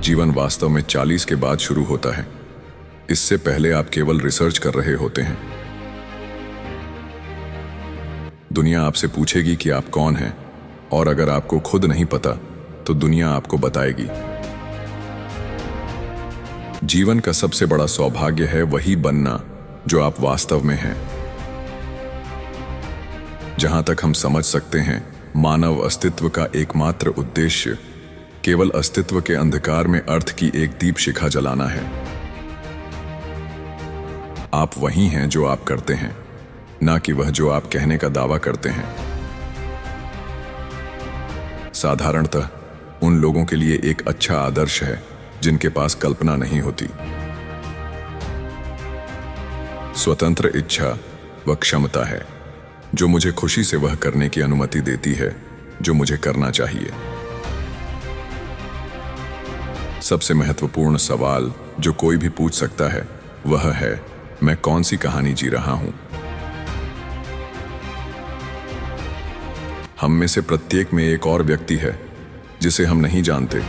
जीवन वास्तव में 40 के बाद शुरू होता है। इससे पहले आप केवल रिसर्च कर रहे होते हैं। दुनिया आपसे पूछेगी कि आप कौन हैं, और अगर आपको खुद नहीं पता तो दुनिया आपको बताएगी। जीवन का सबसे बड़ा सौभाग्य है वही बनना जो आप वास्तव में हैं। जहां तक हम समझ सकते हैं, मानव अस्तित्व का एकमात्र उद्देश्य केवल अस्तित्व के अंधकार में अर्थ की एक दीप शिखा जलाना है। आप वही हैं जो आप करते हैं, ना कि वह जो आप कहने का दावा करते हैं। साधारणतः उन लोगों के लिए एक अच्छा आदर्श है जिनके पास कल्पना नहीं होती। स्वतंत्र इच्छा वह क्षमता है जो मुझे खुशी से वह करने की अनुमति देती है जो मुझे करना चाहिए। सबसे महत्वपूर्ण सवाल जो कोई भी पूछ सकता है वह है, मैं कौन सी कहानी जी रहा हूं? हम में से प्रत्येक में एक और व्यक्ति है जिसे हम नहीं जानते।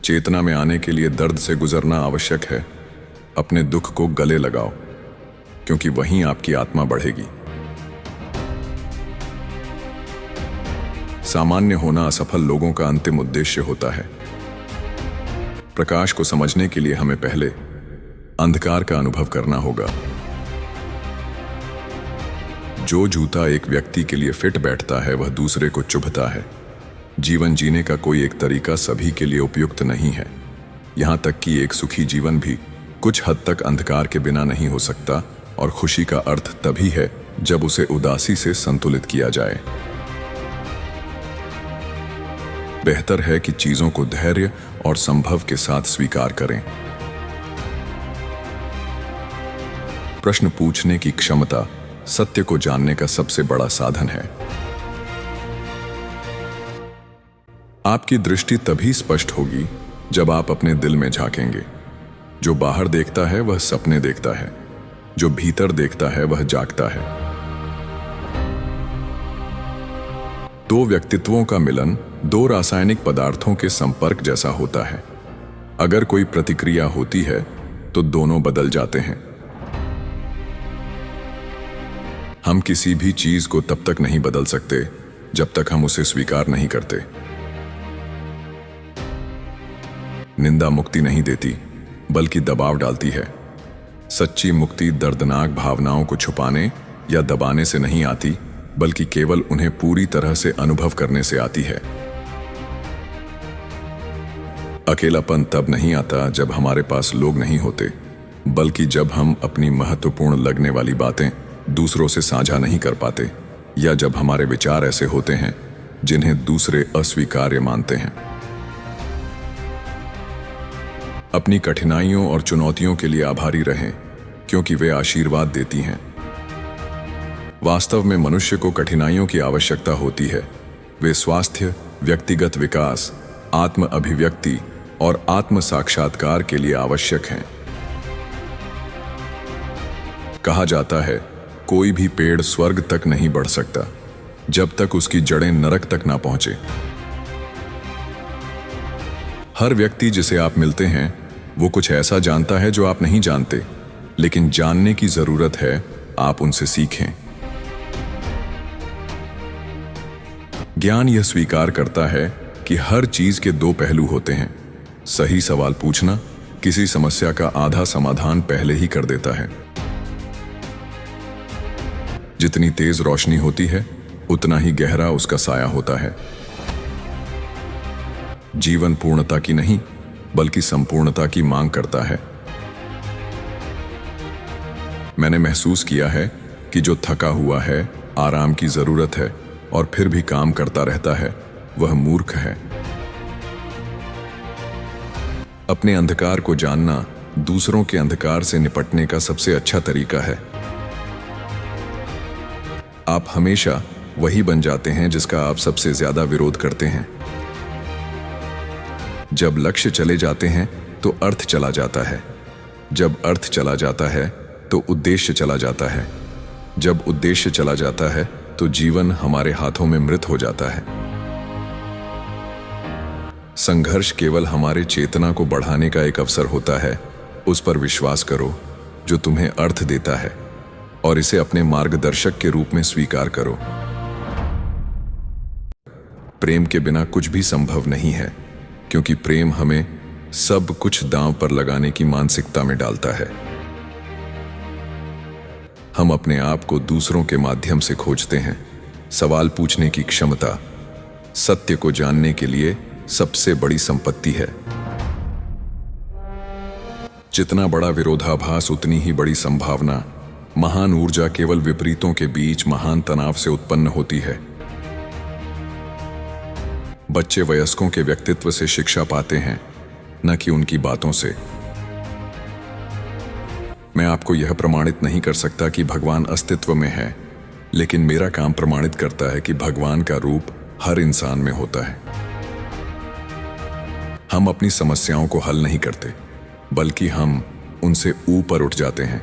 चेतना में आने के लिए दर्द से गुजरना आवश्यक है। अपने दुख को गले लगाओ, क्योंकि वहीं आपकी आत्मा बढ़ेगी। सामान्य होना असफल लोगों का अंतिम उद्देश्य होता है। प्रकाश को समझने के लिए हमें पहले अंधकार का अनुभव करना होगा। जो जूता एक व्यक्ति के लिए फिट बैठता है वह दूसरे को चुभता है। जीवन जीने का कोई एक तरीका सभी के लिए उपयुक्त नहीं है। यहां तक कि एक सुखी जीवन भी कुछ हद तक अंधकार के बिना नहीं हो सकता, और खुशी का अर्थ तभी है जब उसे उदासी से संतुलित किया जाए। बेहतर है कि चीजों को धैर्य और संभव के साथ स्वीकार करें। प्रश्न पूछने की क्षमता सत्य को जानने का सबसे बड़ा साधन है। आपकी दृष्टि तभी स्पष्ट होगी जब आप अपने दिल में झांकेंगे। जो बाहर देखता है वह सपने देखता है, जो भीतर देखता है वह जागता है। दो व्यक्तित्वों का मिलन दो रासायनिक पदार्थों के संपर्क जैसा होता है। अगर कोई प्रतिक्रिया होती है तो दोनों बदल जाते हैं। हम किसी भी चीज को तब तक नहीं बदल सकते जब तक हम उसे स्वीकार नहीं करते। निंदा मुक्ति नहीं देती, बल्कि दबाव डालती है। सच्ची मुक्ति दर्दनाक भावनाओं को छुपाने या दबाने से नहीं आती, बल्कि केवल उन्हें पूरी तरह से अनुभव करने से आती है। अकेलापन तब नहीं आता जब हमारे पास लोग नहीं होते, बल्कि जब हम अपनी महत्वपूर्ण लगने वाली बातें दूसरों से साझा नहीं कर पाते, या जब हमारे विचार ऐसे होते हैं जिन्हें दूसरे अस्वीकार्य मानते हैं। अपनी कठिनाइयों और चुनौतियों के लिए आभारी रहें, क्योंकि वे आशीर्वाद देती हैं। वास्तव में मनुष्य को कठिनाइयों की आवश्यकता होती है। वे स्वास्थ्य, व्यक्तिगत विकास, आत्म अभिव्यक्ति और आत्म साक्षात्कार के लिए आवश्यक हैं। कहा जाता है, कोई भी पेड़ स्वर्ग तक नहीं बढ़ सकता जब तक उसकी जड़ें नरक तक ना पहुंचे। हर व्यक्ति जिसे आप मिलते हैं वो कुछ ऐसा जानता है जो आप नहीं जानते, लेकिन जानने की जरूरत है आप उनसे सीखें। ज्ञान यह स्वीकार करता है कि हर चीज के दो पहलू होते हैं। सही सवाल पूछना किसी समस्या का आधा समाधान पहले ही कर देता है। जितनी तेज रोशनी होती है उतना ही गहरा उसका साया होता है। जीवन पूर्णता की नहीं, बल्कि संपूर्णता की मांग करता है। मैंने महसूस किया है कि जो थका हुआ है, आराम की जरूरत है और फिर भी काम करता रहता है, वह मूर्ख है। अपने अंधकार को जानना दूसरों के अंधकार से निपटने का सबसे अच्छा तरीका है। आप हमेशा वही बन जाते हैं जिसका आप सबसे ज्यादा विरोध करते हैं। जब लक्ष्य चले जाते हैं तो अर्थ चला जाता है। जब अर्थ चला जाता है तो उद्देश्य चला जाता है। जब उद्देश्य चला जाता है तो जीवन हमारे हाथों में मृत हो जाता है। संघर्ष केवल हमारे चेतना को बढ़ाने का एक अवसर होता है। उस पर विश्वास करो जो तुम्हें अर्थ देता है और इसे अपने मार्गदर्शक के रूप में स्वीकार करो। प्रेम के बिना कुछ भी संभव नहीं है, क्योंकि प्रेम हमें सब कुछ दांव पर लगाने की मानसिकता में डालता है। हम अपने आप को दूसरों के माध्यम से खोजते हैं। सवाल पूछने की क्षमता सत्य को जानने के लिए सबसे बड़ी संपत्ति है। जितना बड़ा विरोधाभास उतनी ही बड़ी संभावना। महान ऊर्जा केवल विपरीतों के बीच महान तनाव से उत्पन्न होती है। बच्चे वयस्कों के व्यक्तित्व से शिक्षा पाते हैं, न कि उनकी बातों से। मैं आपको यह प्रमाणित नहीं कर सकता कि भगवान अस्तित्व में है, लेकिन मेरा काम प्रमाणित करता है कि भगवान का रूप हर इंसान में होता है। हम अपनी समस्याओं को हल नहीं करते, बल्कि हम उनसे ऊपर उठ जाते हैं।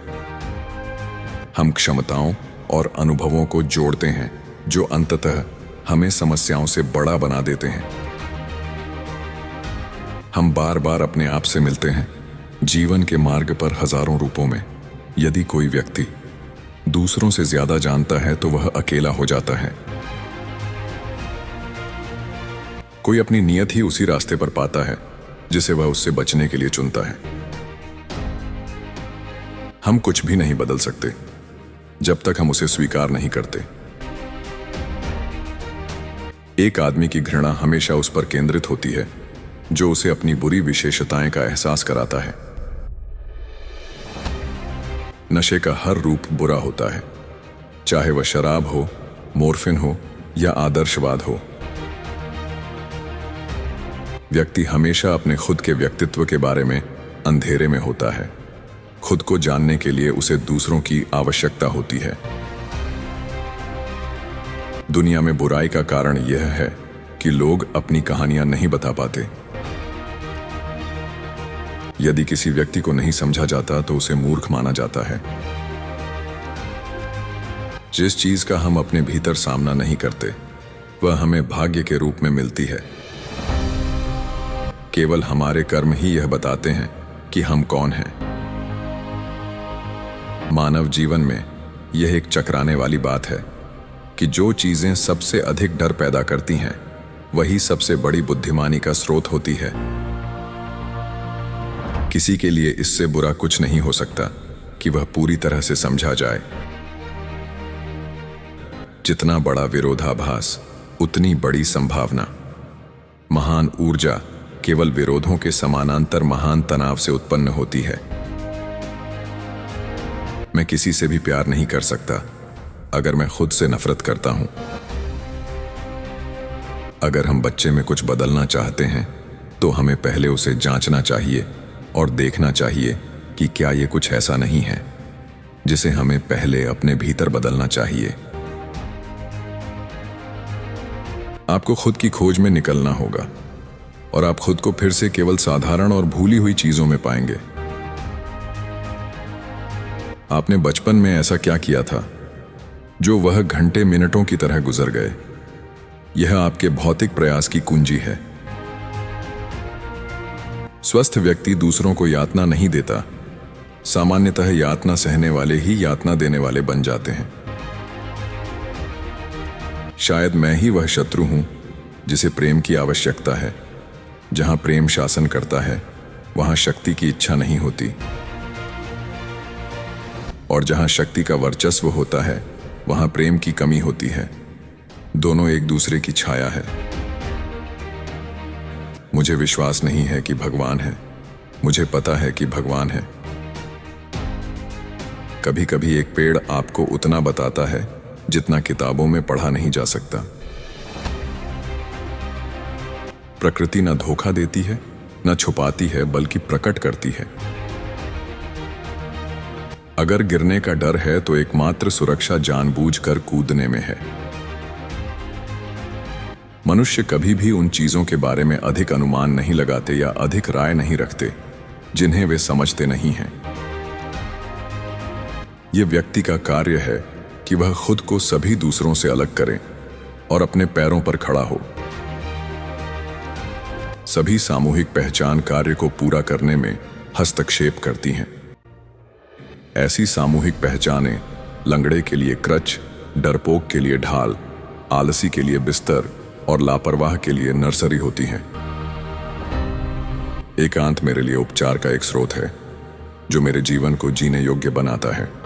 हम क्षमताओं और अनुभवों को जोड़ते हैं जो अंततः हमें समस्याओं से बड़ा बना देते हैं। हम बार बार अपने आप से मिलते हैं, जीवन के मार्ग पर हजारों रूपों में। यदि कोई व्यक्ति दूसरों से ज्यादा जानता है तो वह अकेला हो जाता है। कोई अपनी नियत ही उसी रास्ते पर पाता है जिसे वह उससे बचने के लिए चुनता है। हम कुछ भी नहीं बदल सकते जब तक हम उसे स्वीकार नहीं करते। एक आदमी की घृणा हमेशा उस पर केंद्रित होती है जो उसे अपनी बुरी विशेषताएं का एहसास कराता है। नशे का हर रूप बुरा होता है, चाहे वह शराब हो, मोर्फिन हो या आदर्शवाद हो। व्यक्ति हमेशा अपने खुद के व्यक्तित्व के बारे में अंधेरे में होता है। खुद को जानने के लिए उसे दूसरों की आवश्यकता होती है। दुनिया में बुराई का कारण यह है कि लोग अपनी कहानियां नहीं बता पाते। यदि किसी व्यक्ति को नहीं समझा जाता तो उसे मूर्ख माना जाता है। जिस चीज का हम अपने भीतर सामना नहीं करते, वह हमें भाग्य के रूप में मिलती है। केवल हमारे कर्म ही यह बताते हैं कि हम कौन हैं। मानव जीवन में यह एक चकराने वाली बात है कि जो चीजें सबसे अधिक डर पैदा करती हैं, वही सबसे बड़ी बुद्धिमानी का स्रोत होती है। किसी के लिए इससे बुरा कुछ नहीं हो सकता कि वह पूरी तरह से समझा जाए। जितना बड़ा विरोधाभास, उतनी बड़ी संभावना। महान ऊर्जा केवल विरोधों के समानांतर महान तनाव से उत्पन्न होती है। मैं किसी से भी प्यार नहीं कर सकता अगर मैं खुद से नफरत करता हूं। अगर हम बच्चे में कुछ बदलना चाहते हैं तो हमें पहले उसे जांचना चाहिए और देखना चाहिए कि क्या यह कुछ ऐसा नहीं है जिसे हमें पहले अपने भीतर बदलना चाहिए। आपको खुद की खोज में निकलना होगा और आप खुद को फिर से केवल साधारण और भूली हुई चीजों में पाएंगे। आपने बचपन में ऐसा क्या किया था जो वह घंटे मिनटों की तरह गुजर गए? यह आपके भौतिक प्रयास की कुंजी है। स्वस्थ व्यक्ति दूसरों को यातना नहीं देता। सामान्यतः यातना सहने वाले ही यातना देने वाले बन जाते हैं। शायद मैं ही वह शत्रु हूं जिसे प्रेम की आवश्यकता है। जहां प्रेम शासन करता है, वहां शक्ति की इच्छा नहीं होती, और जहां शक्ति का वर्चस्व होता है, वहां प्रेम की कमी होती है। दोनों एक दूसरे की छाया है। मुझे विश्वास नहीं है कि भगवान है, मुझे पता है कि भगवान है। कभी कभी एक पेड़ आपको उतना बताता है जितना किताबों में पढ़ा नहीं जा सकता। प्रकृति न धोखा देती है, न छुपाती है, बल्कि प्रकट करती है। अगर गिरने का डर है तो एकमात्र सुरक्षा जानबूझकर कूदने में है। मनुष्य कभी भी उन चीजों के बारे में अधिक अनुमान नहीं लगाते या अधिक राय नहीं रखते जिन्हें वे समझते नहीं हैं। यह व्यक्ति का कार्य है कि वह खुद को सभी दूसरों से अलग करे और अपने पैरों पर खड़ा हो। सभी सामूहिक पहचान कार्य को पूरा करने में हस्तक्षेप करती हैं। ऐसी सामूहिक पहचानें लंगड़े के लिए क्रच, डरपोक के लिए ढाल, आलसी के लिए बिस्तर और लापरवाह के लिए नर्सरी होती हैं। एकांत मेरे लिए उपचार का एक स्रोत है जो मेरे जीवन को जीने योग्य बनाता है।